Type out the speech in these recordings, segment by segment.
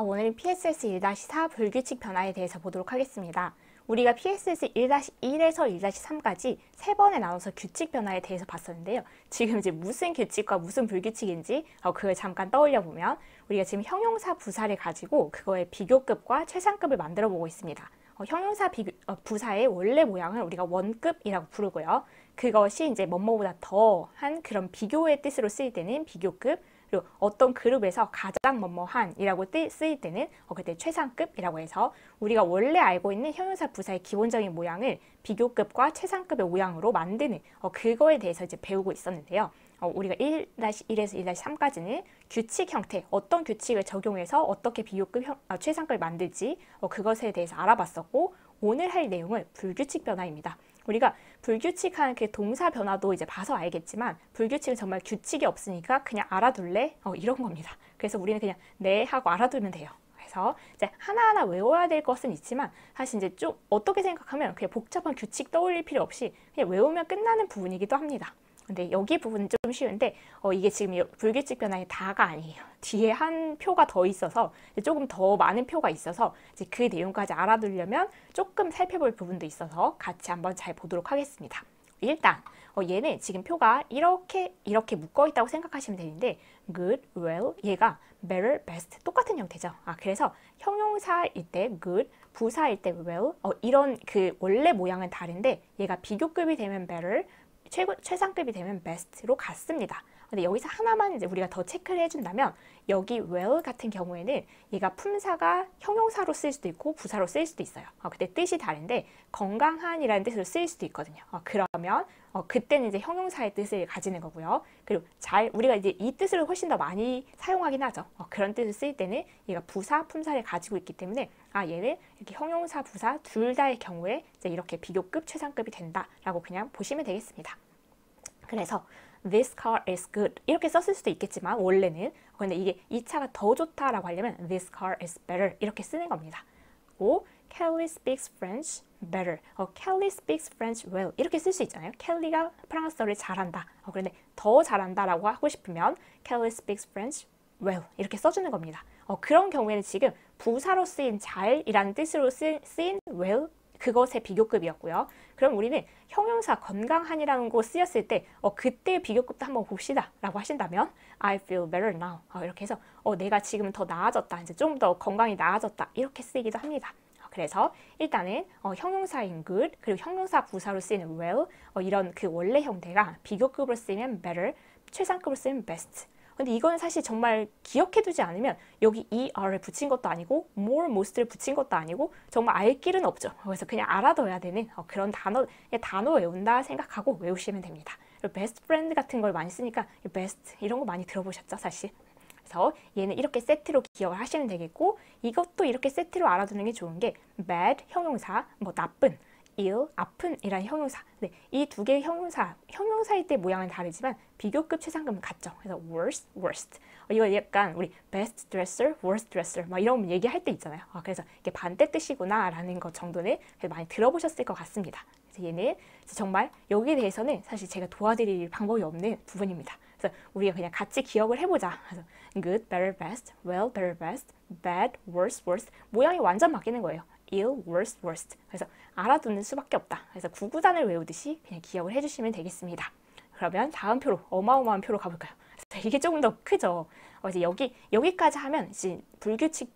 오늘 PSS 1-4 불규칙 변화에 대해서 보도록 하겠습니다. 우리가 PSS 1-1에서 1-3까지 세 번에 나눠서 규칙 변화에 대해서 봤었는데요. 지금 이제 무슨 규칙과 무슨 불규칙인지 그걸 잠깐 떠올려 보면 우리가 지금 형용사 부사를 가지고 그거의 비교급과 최상급을 만들어 보고 있습니다. 형용사 부사의 원래 모양을 우리가 원급이라고 부르고요. 그것이 이제 뭐뭐보다 더한 그런 비교의 뜻으로 쓰일 때는 비교급, 그리고 어떤 그룹에서 가장 뭐뭐한이라고 쓰일 때는 그때 최상급이라고 해서 우리가 원래 알고 있는 형용사 부사의 기본적인 모양을 비교급과 최상급의 모양으로 만드는 그거에 대해서 이제 배우고 있었는데요. 우리가 1-1에서 1-3까지는 규칙 형태, 어떤 규칙을 적용해서 어떻게 비교급, 최상급을 만들지 그것에 대해서 알아봤었고, 오늘 할 내용은 불규칙 변화입니다. 우리가 불규칙한 그 동사 변화도 이제 봐서 알겠지만 불규칙은 정말 규칙이 없으니까 그냥 알아둘래? 이런 겁니다. 그래서 우리는 그냥 네 하고 알아두면 돼요. 그래서 이제 하나하나 외워야 될 것은 있지만 사실 이제 좀 어떻게 생각하면 그냥 복잡한 규칙 떠올릴 필요 없이 그냥 외우면 끝나는 부분이기도 합니다. 근데 여기 부분은 좀 쉬운데 이게 지금 불규칙 변화의 다가 아니에요. 뒤에 한 표가 더 있어서 조금 더 많은 표가 있어서 이제 그 내용까지 알아두려면 조금 살펴볼 부분도 있어서 같이 한번 잘 보도록 하겠습니다. 일단 얘는 지금 표가 이렇게 묶어 있다고 생각하시면 되는데 good, well, 얘가 better, best 똑같은 형태죠. 그래서 형용사일 때 good, 부사일 때 well 이런 그 원래 모양은 다른데 얘가 비교급이 되면 better, 최상급이 되면 best로 갔습니다. 근데 여기서 하나만 이제 우리가 더 체크를 해준다면 여기 well 같은 경우에는 얘가 품사가 형용사로 쓰일 수도 있고 부사로 쓰일 수도 있어요. 그때 뜻이 다른데 건강한이라는 뜻으로 쓰일 수도 있거든요. 그러면 그때는 이제 형용사의 뜻을 가지는 거고요. 그리고 우리가 이제 이 뜻을 훨씬 더 많이 사용하긴 하죠. 그런 뜻을 쓰일 때는 얘가 부사, 품사를 가지고 있기 때문에 얘는 이렇게 형용사, 부사 둘 다의 경우에 이제 이렇게 비교급, 최상급이 된다라고 그냥 보시면 되겠습니다. 그래서 this car is good 이렇게 썼을 수도 있겠지만 원래는 근데 이게 이 차가 더 좋다라고 하려면 this car is better 이렇게 쓰는 겁니다. 오, Kelly speaks French better. Kelly speaks French well 이렇게 쓸 수 있잖아요. 켈리가 프랑스어를 잘한다. 그런데 더 잘한다라고 하고 싶으면 Kelly speaks French well 이렇게 써주는 겁니다. 그런 경우에는 지금 부사로 쓰인 잘이라는 뜻으로 쓰인 well 그것의 비교급이었고요. 그럼 우리는 형용사 건강한이라는 거 쓰였을 때 그때 비교급도 한번 봅시다 라고 하신다면 I feel better now 이렇게 해서 내가 지금 더 나아졌다, 이제 좀 더 건강이 나아졌다 이렇게 쓰기도 합니다. 그래서 일단은 형용사인 good 그리고 형용사 부사로 쓰이는 well 이런 그 원래 형태가 비교급으로 쓰이면 better, 최상급으로 쓰이면 best. 근데 이건 사실 정말 기억해두지 않으면 여기 er을 붙인 것도 아니고 more, most를 붙인 것도 아니고 정말 알 길은 없죠. 그래서 그냥 알아둬야 되는 그런 단어 외운다 생각하고 외우시면 됩니다. best friend 같은 걸 많이 쓰니까 best 이런 거 많이 들어보셨죠 사실. 그래서 얘는 이렇게 세트로 기억을 하시면 되겠고 이것도 이렇게 세트로 알아두는 게 좋은 게 bad 형용사, 나쁜, ill, 아픈 이란 형용사. 네, 이 두 개의 형용사일 때 모양은 다르지만 비교급 최상급은 같죠. 그래서 worst, worst. 이거 약간 우리 best dresser, worst dresser 막 이런 얘기할 때 있잖아요. 그래서 이게 반대 뜻이구나 라는 것 정도는 많이 들어보셨을 것 같습니다. 그래서 얘는 정말 여기에 대해서는 사실 제가 도와드릴 방법이 없는 부분입니다. 그래서 우리가 그냥 같이 기억을 해보자. 그래서 good, better, best, well, better, best, bad, worst, worst 모양이 완전 바뀌는 거예요. ill, worst, worst. 그래서 알아두는 수밖에 없다. 그래서 구구단을 외우듯이 그냥 기억을 해주시면 되겠습니다. 그러면 다음 표로 어마어마한 표로 가볼까요? 이게 조금 더 크죠. 이제 여기까지 하면 이제 불규칙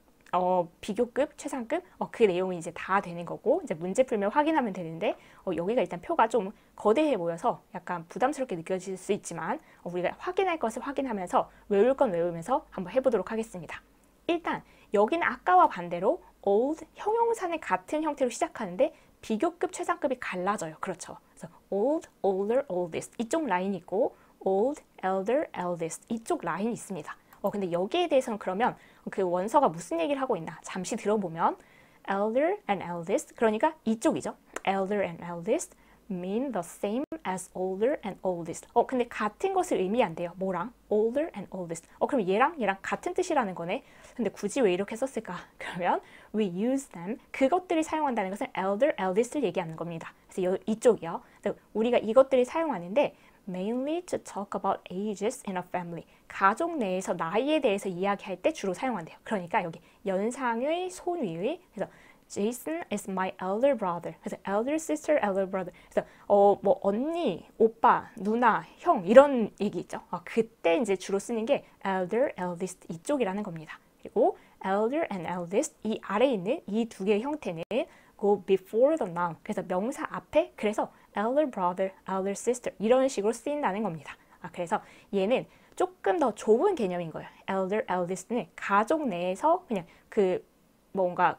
비교급, 최상급 그 내용이 이제 다 되는 거고 이제 문제 풀면 확인하면 되는데 여기가 일단 표가 좀 거대해 보여서 약간 부담스럽게 느껴질 수 있지만 우리가 확인할 것을 확인하면서 외울 건 외우면서 한번 해보도록 하겠습니다. 일단 여기는 아까와 반대로 old 형용사는 같은 형태로 시작하는데 비교급, 최상급이 갈라져요. 그렇죠. 그래서 old, older, oldest 이쪽 라인이 있고 old, elder, eldest 이쪽 라인이 있습니다. 근데 여기에 대해서는 그러면 그 원서가 무슨 얘기를 하고 있나 잠시 들어보면 elder and eldest 그러니까 이쪽이죠. elder and eldest mean the same as older and oldest. 근데 같은 것을 의미한대요. 뭐랑? older and oldest. 그럼 얘랑 같은 뜻이라는 거네. 근데 굳이 왜 이렇게 썼을까? 그러면 we use them. 그것들이 사용한다는 것은 elder, eldest를 얘기하는 겁니다. 그래서 이쪽이요. 우리가 이것들이 사용하는데 mainly to talk about ages in a family. 가족 내에서 나이에 대해서 이야기할 때 주로 사용한대요. 그러니까 여기 연상의, 손위의, 그래서 Jason is my elder brother. 그래서 elder sister, elder brother. 그래서 뭐 언니, 오빠, 누나, 형 이런 얘기 있죠. 그때 이제 주로 쓰는 게 elder, eldest 이쪽이라는 겁니다. 그리고 elder and eldest 이 아래에 있는 이 두 개의 형태는 go before the noun. 그래서 명사 앞에 그래서 elder brother, elder sister 이런 식으로 쓰인다는 겁니다. 그래서 얘는 조금 더 좁은 개념인 거예요. elder, eldest는 가족 내에서 그냥 뭔가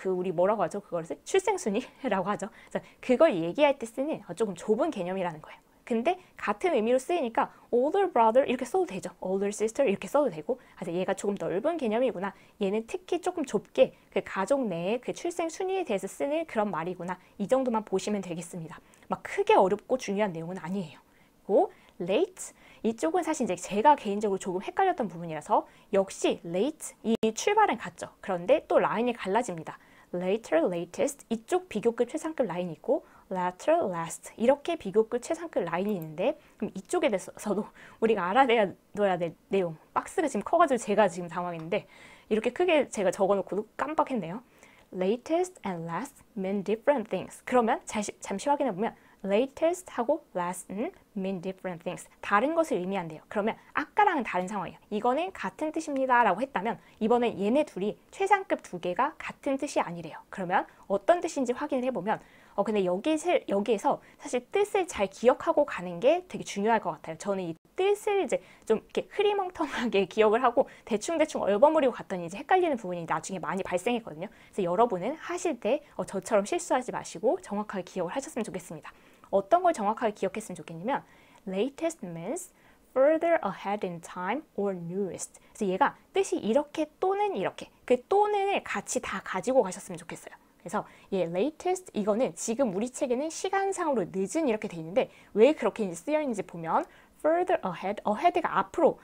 우리 뭐라고 하죠? 그걸 출생순위라고 하죠. 그래서 그걸 얘기할 때 쓰는 조금 좁은 개념이라는 거예요. 근데 같은 의미로 쓰이니까 older brother 이렇게 써도 되죠. older sister 이렇게 써도 되고. 그래서 얘가 조금 넓은 개념이구나. 얘는 특히 조금 좁게 그 가족 내의 그 출생 순위에 대해서 쓰는 그런 말이구나. 이 정도만 보시면 되겠습니다. 막 크게 어렵고 중요한 내용은 아니에요. 그리고 late 이쪽은 사실 이제 제가 개인적으로 조금 헷갈렸던 부분이라서 역시 late 이 출발은 같죠. 그런데 또 라인이 갈라집니다. later, latest 이쪽 비교급 최상급 라인이 있고 latter, last 이렇게 비교급 최상급 라인이 있는데 그럼 이쪽에 대해서도 우리가 알아내야 될 내용 박스가 지금 커가지고 제가 지금 당황했는데 이렇게 크게 제가 적어놓고도 깜빡했네요. latest and last mean different things. 그러면 잠시 확인해보면 latest 하고 last는 mean different things. 다른 것을 의미한대요. 그러면 아까랑은 다른 상황이에요. 이거는 같은 뜻입니다 라고 했다면 이번엔 얘네 둘이 최상급 두 개가 같은 뜻이 아니래요. 그러면 어떤 뜻인지 확인을 해보면 근데 여기에서 사실 뜻을 잘 기억하고 가는 게 되게 중요할 것 같아요. 저는 이 뜻을 이제 좀 이렇게 흐리멍텅하게 기억을 하고 대충대충 얼버무리고 갔더니 이제 헷갈리는 부분이 나중에 많이 발생했거든요. 그래서 여러분은 하실 때 저처럼 실수하지 마시고 정확하게 기억을 하셨으면 좋겠습니다. 어떤 걸 정확하게 기억했으면 좋겠냐면 latest means further ahead in time or newest. 그래서 얘가 뜻이 이렇게 또는 이렇게 그 또는을 같이 다 가지고 가셨으면 좋겠어요. 그래서 latest 이거는 지금 우리 책에는 시간상으로 늦은 이렇게 돼 있는데 왜 그렇게 쓰여 있는지 보면 further ahead가 앞으로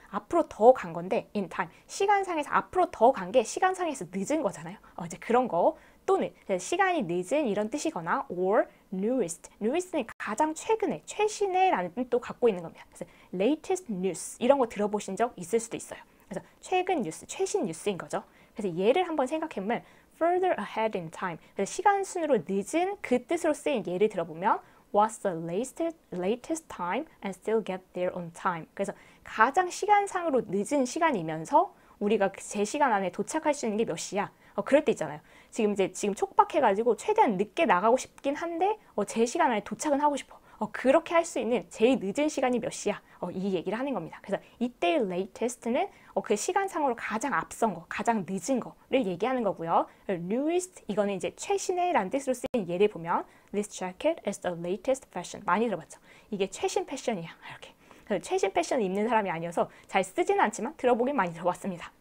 더 간 건데 in time 시간상에서 앞으로 더 간 게 시간상에서 늦은 거잖아요. 이제 그런 거 또는 시간이 늦은 이런 뜻이거나 or newest는 가장 최근에 최신의 라는 뜻도 갖고 있는 겁니다. 그래서 latest news 이런 거 들어보신 적 있을 수도 있어요. 그래서 최근 뉴스, 최신 뉴스인 거죠. 그래서 얘를 한번 생각해보면 further ahead in time 그래서 시간 순으로 늦은 그 뜻으로 쓰인 예를 들어보면 What's the latest time and still get there on time. 그래서 가장 시간상으로 늦은 시간이면서 우리가 제 시간 안에 도착할 수 있는 게 몇 시야? 그럴 때 있잖아요. 지금 촉박해가지고 최대한 늦게 나가고 싶긴 한데 제 시간 안에 도착은 하고 싶어. 그렇게 할 수 있는 제일 늦은 시간이 몇 시야? 이 얘기를 하는 겁니다. 그래서 이때의 latest는 그 시간상으로 가장 앞선 거, 가장 늦은 거를 얘기하는 거고요. newest 이거는 이제 최신의 라는 뜻으로 쓰인 예를 보면 This jacket is the latest fashion. 많이 들어봤죠? 이게 최신 패션이야. 이렇게. 그래서 최신 패션을 입는 사람이 아니어서 잘 쓰지는 않지만 들어보긴 많이 들어봤습니다.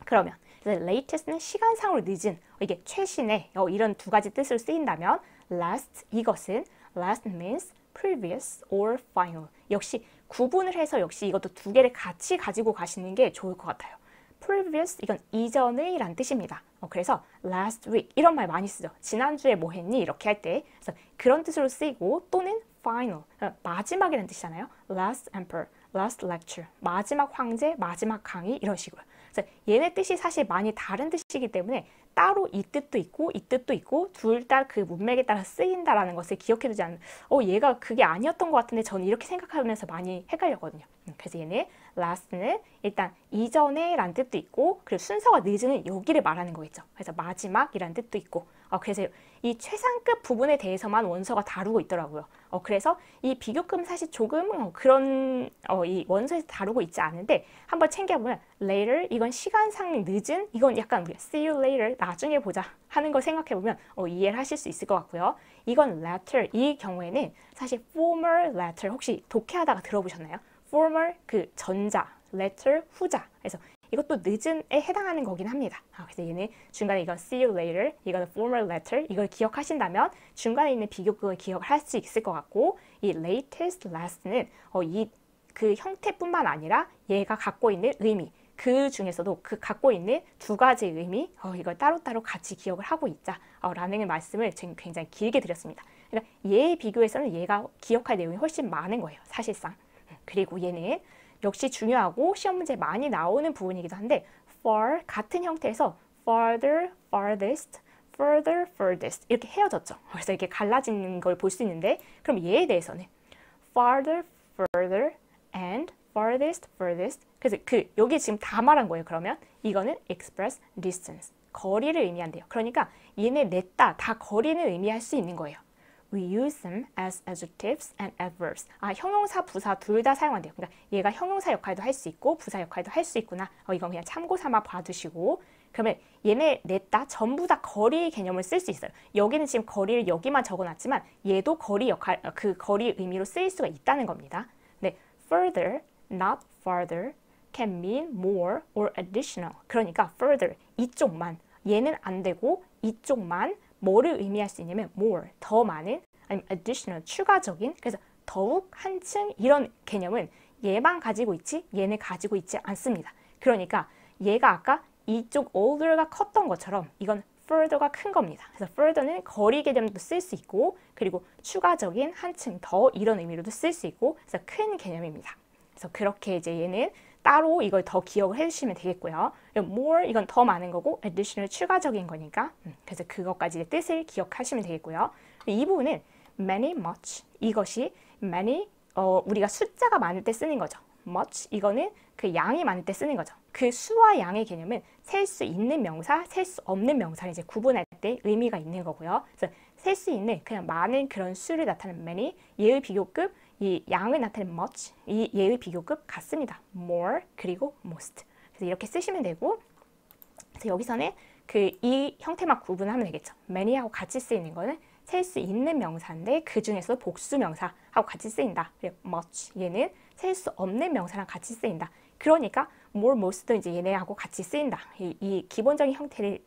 그러면 latest는 시간상으로 늦은 이게 최신의 이런 두 가지 뜻으로 쓰인다면 last 이것은 last means previous or final. 역시 구분을 해서 역시 이것도 두 개를 같이 가지고 가시는 게 좋을 것 같아요. previous 이건 이전의 라는 뜻입니다. 그래서 last week 이런 말 많이 쓰죠. 지난주에 뭐 했니? 이렇게 할 때 그래서 그런 뜻으로 쓰이고 또는 final 마지막이라는 뜻이잖아요. last emperor, last lecture 마지막 황제, 마지막 강의 이런 식으로. 그래서 얘네 뜻이 사실 많이 다른 뜻이기 때문에 따로 이 뜻도 있고 이 뜻도 있고 둘 다 그 문맥에 따라 쓰인다라는 것을 기억해두지 않는 얘가 그게 아니었던 것 같은데 저는 이렇게 생각하면서 많이 헷갈렸거든요. 그래서 얘는 last는 일단 이전에 라는 뜻도 있고 그리고 순서가 늦은 여기를 말하는 거겠죠. 그래서 마지막이라는 뜻도 있고 그래서 이 최상급 부분에 대해서만 원서가 다루고 있더라고요. 그래서 이 비교급은 사실 조금 그런 이 원서에서 다루고 있지 않은데 한번 챙겨보면 later 이건 시간상 늦은 이건 약간 우리가 see you later 나중에 보자 하는 걸 생각해보면 이해를 하실 수 있을 것 같고요. 이건 latter 이 경우에는 사실 former letter 혹시 독해하다가 들어보셨나요? former 그 전자, letter 후자. 그래서 이것도 늦은에 해당하는 거긴 합니다. 그래서 얘는 중간에 이건 see you later, 이거는 former letter 이걸 기억하신다면 중간에 있는 비교급을 기억을 할 수 있을 것 같고 이 latest, last는 이 그 형태뿐만 아니라 얘가 갖고 있는 의미 그 중에서도 그 갖고 있는 두 가지의 의미 이걸 따로따로 같이 기억을 하고 있자 라는 말씀을 지금 굉장히 길게 드렸습니다. 그러니까 얘에 비교해서는 얘가 기억할 내용이 훨씬 많은 거예요, 사실상. 그리고 얘는 역시 중요하고 시험 문제에 많이 나오는 부분이기도 한데 far 같은 형태에서 farther, farthest, further, furthest 이렇게 헤어졌죠. 그래서 이렇게 갈라지는 걸 볼 수 있는데 그럼 얘에 대해서는 farther, further, and farthest, furthest. 그래서 여기 지금 다 말한 거예요. 그러면 이거는 express distance, 거리를 의미한대요. 그러니까 얘네 냈다 다 거리는 의미할 수 있는 거예요. We use them as adjectives and adverbs. 형용사, 부사 둘 다 사용한대요. 그러니까 얘가 형용사 역할도 할 수 있고 부사 역할도 할 수 있구나. 이건 그냥 참고 삼아 봐두시고 그러면 얘네 냈다 전부 다 거리 개념을 쓸 수 있어요. 여기는 지금 거리를 여기만 적어놨지만 얘도 거리 역할, 그 거리 의미로 쓰일 수가 있다는 겁니다. 네, further, not farther can mean more or additional. 그러니까 further, 이쪽만. 얘는 안 되고 이쪽만 뭐를 의미할 수 있냐면 more, 더 많은, 아니면 additional, 추가적인. 그래서 더욱 한층 이런 개념은 얘만 가지고 있지 얘는 가지고 있지 않습니다. 그러니까 얘가 아까 이쪽 older가 컸던 것처럼 이건 further가 큰 겁니다. 그래서 further는 거리 개념도 쓸 수 있고 그리고 추가적인 한층 더 이런 의미로도 쓸 수 있고 그래서 큰 개념입니다. 그래서 그렇게 이제 얘는 따로 이걸 더 기억을 해주시면 되겠고요. more 이건 더 많은 거고 additional 추가적인 거니까 그래서 그것까지 뜻을 기억하시면 되겠고요. 이 부분은 many, much 이것이 many 우리가 숫자가 많을 때 쓰는 거죠. much 이거는 그 양이 많을 때 쓰는 거죠. 그 수와 양의 개념은 셀 수 있는 명사, 셀 수 없는 명사를 이제 구분할 때 의미가 있는 거고요. 그래서 셀 수 있는 그냥 많은 그런 수를 나타내는 many, 얘의 비교급, 이 양을 나타내는 much, 이 얘의 비교급 같습니다. more 그리고 most. 그래서 이렇게 쓰시면 되고, 그래서 여기서는 이 형태만 구분하면 되겠죠. many하고 같이 쓰이는 거는 셀 수 있는 명사인데 그 중에서 복수 명사하고 같이 쓰인다. 그리고 much 얘는 셀 수 없는 명사랑 같이 쓰인다. 그러니까 more, most도 이제 얘네하고 같이 쓰인다. 이 기본적인 형태를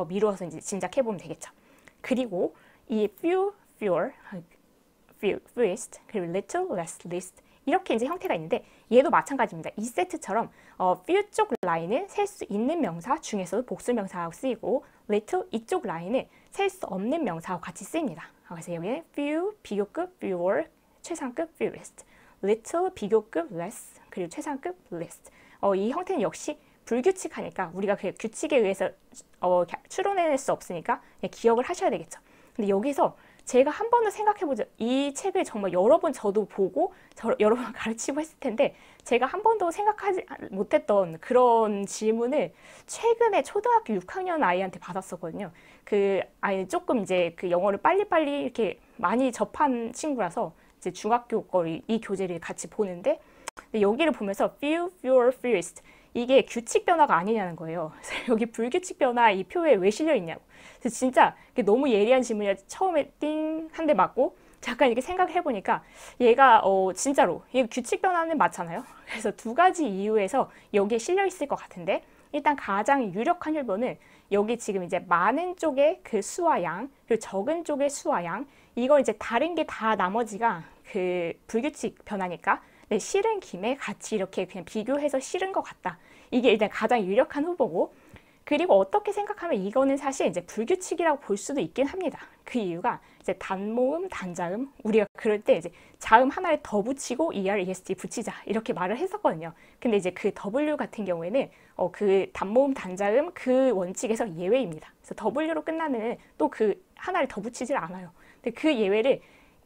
미루어서 이제 짐작해 보면 되겠죠. 그리고 이 few, fewer, fewest, 그리고 little, less, least 이렇게 이제 형태가 있는데 얘도 마찬가지입니다. 이 세트처럼 few 쪽 라인은 셀 수 있는 명사 중에서도 복수 명사하고 쓰이고 little 이쪽 라인은 셀 수 없는 명사하고 같이 쓰입니다. 그래서 여기는 few 비교급 fewer, 최상급 fewest, little 비교급 less, 그리고 최상급 least. 이 형태는 역시 불규칙하니까 우리가 그 규칙에 의해서 추론해낼 수 없으니까 기억을 하셔야 되겠죠. 근데 여기서 제가 한 번도 생각해보죠. 이 책을 정말 여러 번 저도 보고 여러 번 가르치고 했을 텐데 제가 한 번도 생각하지 못했던 그런 질문을 최근에 초등학교 6학년 아이한테 받았었거든요. 그 아이는 조금 이제 그 영어를 빨리빨리 이렇게 많이 접한 친구라서 이제 중학교 거 이 교재를 같이 보는데 근데 여기를 보면서 few, fewer, fewest 이게 규칙 변화가 아니냐는 거예요. 그래서 여기 불규칙 변화 이 표에 왜 실려 있냐고. 그래서 진짜 너무 예리한 질문이라 처음에 띵 한 대 맞고 잠깐 이렇게 생각을 해보니까 얘가 진짜로 이 규칙 변화는 맞잖아요. 그래서 두 가지 이유에서 여기에 실려 있을 것 같은데 일단 가장 유력한 혈보는 여기 지금 이제 많은 쪽의 그 수와 양 그리고 적은 쪽의 수와 양 이걸 이제 다른 게 다 나머지가 그 불규칙 변화니까 네, 실은 김에 같이 이렇게 그냥 비교해서 실은 것 같다. 이게 일단 가장 유력한 후보고 그리고 어떻게 생각하면 이거는 사실 이제 불규칙이라고 볼 수도 있긴 합니다. 그 이유가 이제 단모음, 단자음 우리가 그럴 때 이제 자음 하나를 더 붙이고 ER, EST 붙이자 이렇게 말을 했었거든요. 근데 이제 그 W 같은 경우에는 그 단모음, 단자음 그 원칙에서 예외입니다. 그래서 W로 끝나는 또 그 하나를 더 붙이질 않아요. 근데 그 예외를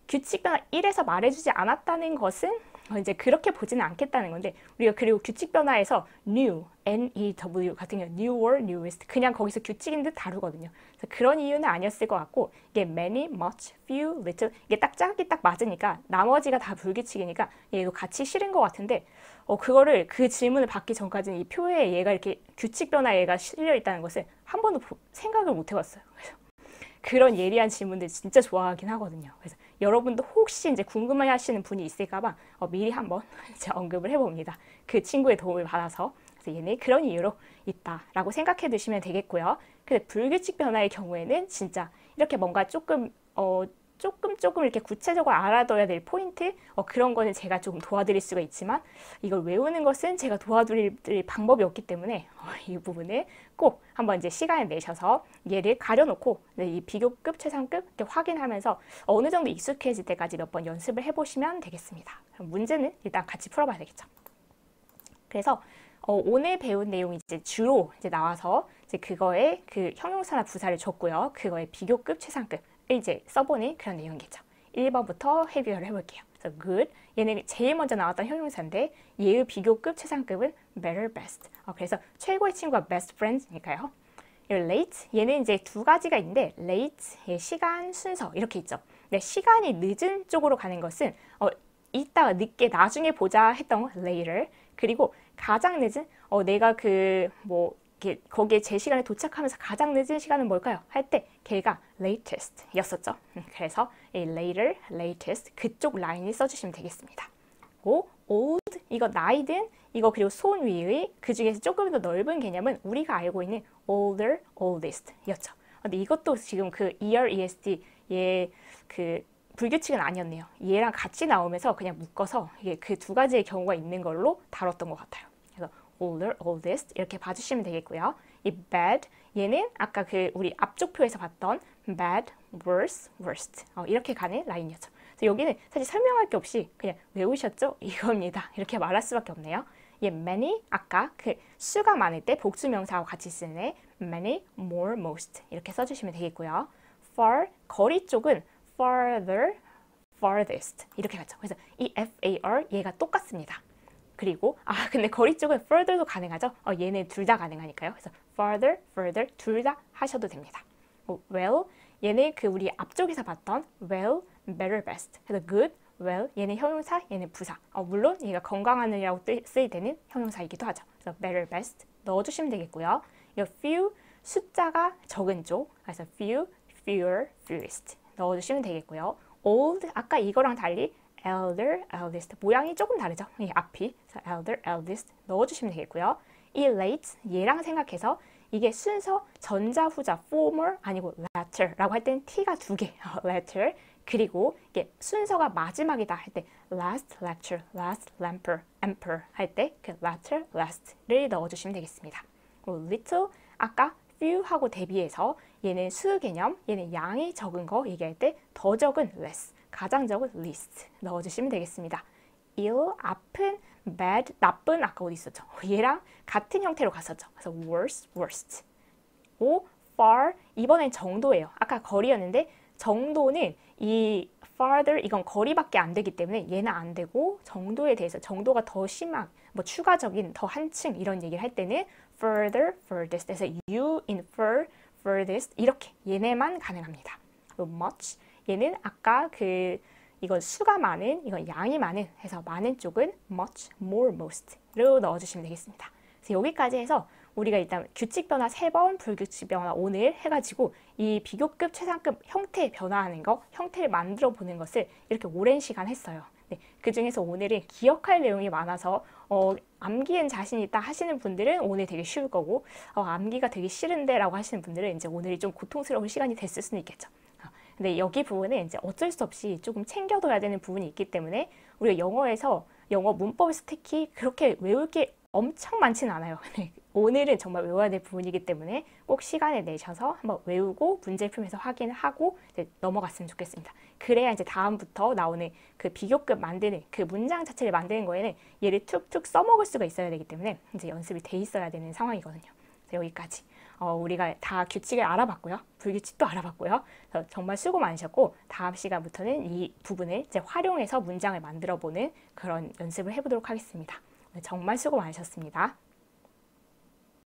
규칙 변화 1에서 말해주지 않았다는 것은 이제 그렇게 보지는 않겠다는 건데 우리가 그리고 규칙 변화에서 new, N-E-W 같은 경우 newer, newest 그냥 거기서 규칙인 듯 다루거든요. 그래서 그런 이유는 아니었을 것 같고 이게 many, much, few, little 이게 딱 짝이 딱 맞으니까 나머지가 다 불규칙이니까 얘도 같이 실은 것 같은데 그거를 그 질문을 받기 전까지는 이 표에 얘가 이렇게 규칙 변화 얘가 실려 있다는 것을 한 번도 생각을 못 해봤어요. 그래서 그런 예리한 질문들 진짜 좋아하긴 하거든요. 그래서 여러분도 혹시 이제 궁금해하시는 분이 있을까봐 미리 한번 이제 언급을 해봅니다. 그 친구의 도움을 받아서 그래서 얘는 그런 이유로 있다라고 생각해 두시면 되겠고요. 근데 불규칙 변화의 경우에는 진짜 이렇게 뭔가 조금 조금 이렇게 구체적으로 알아둬야 될 포인트 그런 거는 제가 조금 도와드릴 수가 있지만 이걸 외우는 것은 제가 도와드릴 방법이 없기 때문에 이 부분을 꼭 한번 이제 시간을 내셔서 얘를 가려놓고 이 비교급, 최상급 이렇게 확인하면서 어느 정도 익숙해질 때까지 몇 번 연습을 해보시면 되겠습니다. 그럼 문제는 일단 같이 풀어봐야 되겠죠. 그래서 오늘 배운 내용이 이제 주로 이제 나와서 이제 그거에 그 형용사나 부사를 줬고요. 그거의 비교급, 최상급을 이제 써보는 그런 내용이겠죠. 1번부터 헤비어를 해볼게요. 그래서 good, 얘는 제일 먼저 나왔던 형용사인데 얘의 비교급, 최상급은 better, best. 그래서 최고의 친구가 best friend니까요. late, 얘는 이제 두 가지가 있는데 late, 시간, 순서 이렇게 있죠. 근데 시간이 늦은 쪽으로 가는 것은 이따가 늦게 나중에 보자 했던 later, 그리고 가장 늦은 내가 거기에 제 시간에 도착하면서 가장 늦은 시간은 뭘까요? 할 때 걔가 latest 였었죠. 그래서 이 later, latest 그쪽 라인을 써주시면 되겠습니다. old, 이거 나이든 이거 그리고 손 위의 그 중에서 조금 더 넓은 개념은 우리가 알고 있는 older, oldest 였죠. 근데 이것도 지금 그 ER, ESD 그 불규칙은 아니었네요. 얘랑 같이 나오면서 그냥 묶어서 이게 그 두 가지의 경우가 있는 걸로 다뤘던 것 같아요. 그래서 older, oldest 이렇게 봐주시면 되겠고요. 이 bad, 얘는 아까 그 우리 앞쪽 표에서 봤던 bad, worse, worst 이렇게 가는 라인이었죠. 그래서 여기는 사실 설명할 게 없이 그냥 외우셨죠? 이겁니다. 이렇게 말할 수밖에 없네요. 이 many, 아까 그 수가 많을 때 복수명사하고 같이 쓰는 many, more, most 이렇게 써주시면 되겠고요. far, 거리 쪽은 farther, farthest 이렇게 가죠. 그래서 이 FAR 얘가 똑같습니다. 그리고 근데 거리 쪽은 further도 가능하죠. 얘네 둘 다 가능하니까요. 그래서 farther, further 둘 다 하셔도 됩니다. well, 얘는 그 우리 앞쪽에서 봤던 well, better, best. 그래서 good, well, 얘는 형용사, 얘는 부사. 물론 얘가 건강하느라고 쓰일 때는 형용사이기도 하죠. 그래서 better, best 넣어주시면 되겠고요. 이 few, 숫자가 적은 쪽. 그래서 few, fewer, fewest 넣어주시면 되겠고요. old, 아까 이거랑 달리 elder, eldest 모양이 조금 다르죠. 이 앞이. 그래서 elder, eldest 넣어주시면 되겠고요. 이 late, 얘랑 생각해서 이게 순서 전자, 후자, former 아니고 latter라고 할 때는 t가 두 개, latter. 그리고 이게 순서가 마지막이다 할 때 last lecture, last emperor 할 때 그 latter, last를 넣어주시면 되겠습니다. little, 아까 few하고 대비해서 얘는 수 개념, 얘는 양이 적은 거 얘기할 때 더 적은 less, 가장 적은 least 넣어주시면 되겠습니다. ill, 아픈, bad, 나쁜 아까 어디 있었죠? 얘랑 같은 형태로 갔었죠. 그래서 worse, worst. far, 이번엔 정도예요. 아까 거리였는데 정도는 이 farther, 이건 거리밖에 안 되기 때문에 얘는 안 되고 정도에 대해서 정도가 더 심한, 추가적인 더 한층 이런 얘기를 할 때는 further, furthest 에서 you infer, furthest 이렇게 얘네만 가능합니다. much, 얘는 아까 이건 수가 많은, 이건 양이 많은 해서 많은 쪽은 much, more, most로 넣어주시면 되겠습니다. 그래서 여기까지 해서 우리가 일단 규칙 변화 3번, 불규칙 변화 오늘 해가지고 이 비교급, 최상급 형태 변화하는 거, 형태를 만들어 보는 것을 이렇게 오랜 시간 했어요. 네, 그 중에서 오늘은 기억할 내용이 많아서 암기엔 자신 있다 하시는 분들은 오늘 되게 쉬울 거고 암기가 되게 싫은데 라고 하시는 분들은 이제 오늘이 좀 고통스러운 시간이 됐을 수는 있겠죠. 근데 여기 부분은 이제 어쩔 수 없이 조금 챙겨둬야 되는 부분이 있기 때문에 우리가 영어 문법에서 특히 그렇게 외울 게 엄청 많지는 않아요. 오늘은 정말 외워야 될 부분이기 때문에 꼭 시간을 내셔서 한번 외우고 문제 풀면서 확인을 하고 이제 넘어갔으면 좋겠습니다. 그래야 이제 다음부터 나오는 그 비교급 만드는 그 문장 자체를 만드는 거에는 얘를 툭툭 써먹을 수가 있어야 되기 때문에 이제 연습이 돼 있어야 되는 상황이거든요. 여기까지. 우리가 다 규칙을 알아봤고요. 불규칙도 알아봤고요. 정말 수고 많으셨고 다음 시간부터는 이 부분을 이제 활용해서 문장을 만들어 보는 그런 연습을 해보도록 하겠습니다. 정말 수고 많으셨습니다.